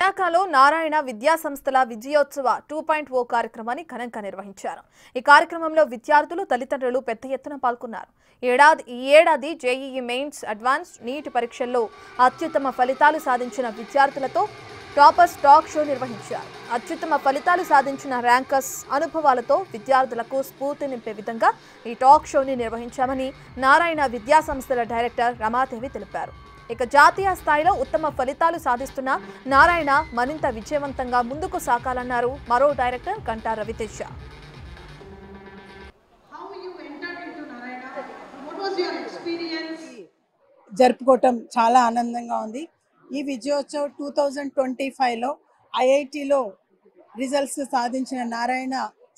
విశాఖలో నారాయణ విద్యా సంస్థల విజయోత్సవ 2.0 కార్యక్రమాన్ని ఘనంగా నిర్వహించారు. ఈ కార్యక్రమంలో విద్యార్థులు, తల్లిదండ్రులు పెద్ద ఎత్తున పాల్గొన్నారు. ఈ ఏడాది జేఈఈ మెయిన్స్, అడ్వాన్స్, నీట్ పరీక్షల్లో అత్యుత్తమ ఫలితాలు సాధించిన విద్యార్థులతో టాపర్స్ టాక్ షో నిర్వహించారు. అత్యుత్తమ ఫలితాలు సాధించిన ర్యాంకర్స్ అనుభవాలతో విద్యార్థులకు స్ఫూర్తి నింపే విధంగా ఈ టాక్ షోని నిర్వహించామని నారాయణ విద్యా సంస్థల డైరెక్టర్ రమాదేవి తెలిపారు. ఇక జాతీయ స్థాయిలో ఉత్తమ ఫలితాలు సాధిస్తున్న నారాయణ మరింత విజయవంతంగా ముందుకు సాగాలన్నారు మరో డైరెక్టర్ గంటా రవితేజ. జరుపుకోవటం చాలా ఆనందంగా ఉంది. ఈ విజయోత్సవ్ 2025లో ఐఐటిలో రిజల్ట్స్ సాధించిన నారాయణ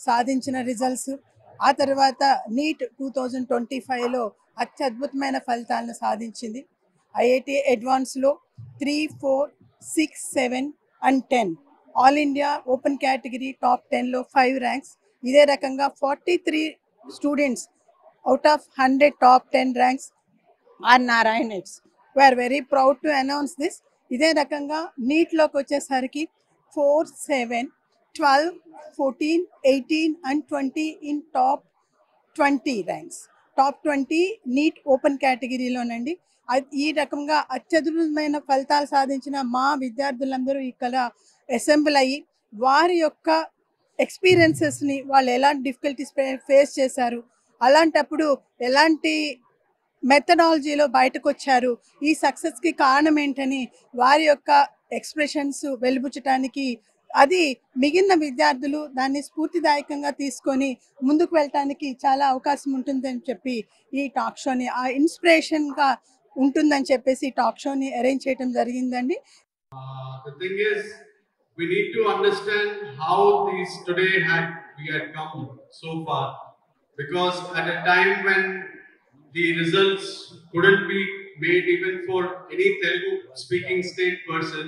సాధించిన రిజల్ట్స్, ఆ తర్వాత నీట్ 2025లో అత్యద్భుతమైన ఫలితాలను సాధించింది. ఐఐటి అడ్వాన్స్లో 3, 4, 6, 7 and 10, all India open category top 10లో 5 ర్యాంక్స్. ఇదే రకంగా 43 students out of 100 top 10 ranks are Narayanas. We are very proud to announce this. ఇదే రకంగా నీట్లోకి వచ్చేసరికి 4, 7, 12, 14, 18 and 20 in top 20 ranks. Top 20 NEET open కేటగిరీలోనండి. ఈ రకంగా అత్యద్భుతమైన ఫలితాలు సాధించిన మా విద్యార్థులందరూ ఇక్కడ అసెంబ్ల్ అయ్యి వారి యొక్క ఎక్స్పీరియన్సెస్ని, వాళ్ళు ఎలాంటి డిఫికల్టీస్ ఫేస్ చేశారు, అలాంటప్పుడు ఎలాంటి మెథడాలజీలో బయటకు వచ్చారు, ఈ సక్సెస్కి కారణం ఏంటని వారి యొక్క ఎక్స్ప్రెషన్స్ వెలుబుచ్చటానికి, అది మిగిలిన విద్యార్థులు దాన్ని స్ఫూర్తిదాయకంగా తీసుకొని ముందుకు వెళ్ళటానికి చాలా అవకాశం ఉంటుందని చెప్పి ఈ టాక్ షోని ఆ ఇన్స్పిరేషన్గా ఉంటుందని చెప్పేసి టాక్ షోని అరేంజ్ చేయడం జరిగిందండి. The thing is, we need to understand how these today we had come so far, because at a time when the results couldn't be made even for any Telugu speaking state person,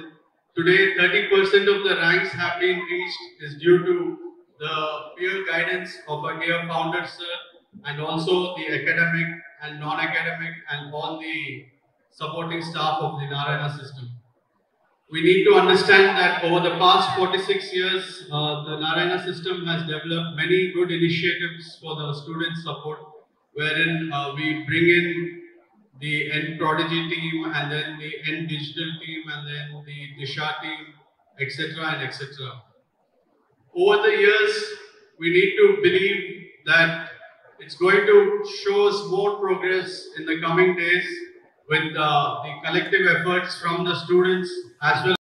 today 30% of the ranks have been reached is due to the peer guidance of our dear founder sir, and also the academic and non-academic and all the supporting staff of the Narayana system. We need to understand that over the past 46 years, the Narayana system has developed many good initiatives for the student support, wherein we bring in the N Prodigy team, and then the N Digital team, and then the Disha team, etc. and etc. Over the years, we need to believe that it's going to show us more progress in the coming days with the collective efforts from the students as well.